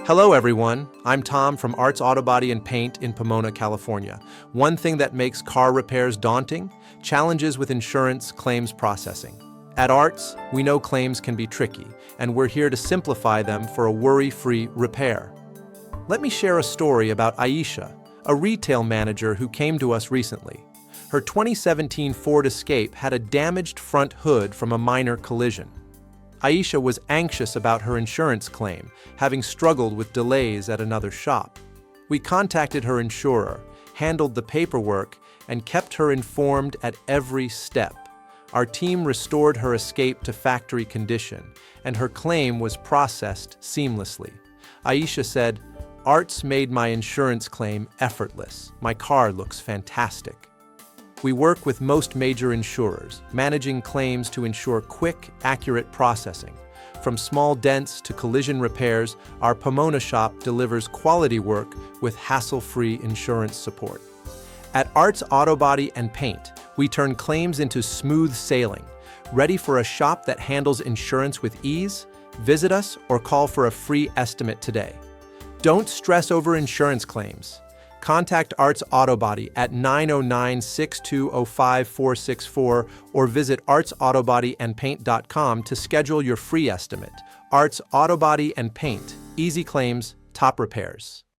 Hello everyone, I'm Tom from Arts Auto Body and Paint in Pomona, California. One thing that makes car repairs daunting? Challenges with insurance claims processing. At Arts, we know claims can be tricky, and we're here to simplify them for a worry-free repair. Let me share a story about Aisha, a retail manager who came to us recently. Her 2017 Ford Escape had a damaged front hood from a minor collision. Aisha was anxious about her insurance claim, having struggled with delays at another shop. We contacted her insurer, handled the paperwork, and kept her informed at every step. Our team restored her Escape to factory condition, and her claim was processed seamlessly. Aisha said, "Arts made my insurance claim effortless. My car looks fantastic." We work with most major insurers, managing claims to ensure quick, accurate processing. From small dents to collision repairs, our Pomona shop delivers quality work with hassle-free insurance support. At Arts Auto Body and Paint, we turn claims into smooth sailing. Ready for a shop that handles insurance with ease? Visit us or call for a free estimate today. Don't stress over insurance claims. Contact Arts Auto Body at 909-620-5464 or visit artsautobodyanpaint.com to schedule your free estimate. Arts Auto Body and Paint. Easy claims, top repairs.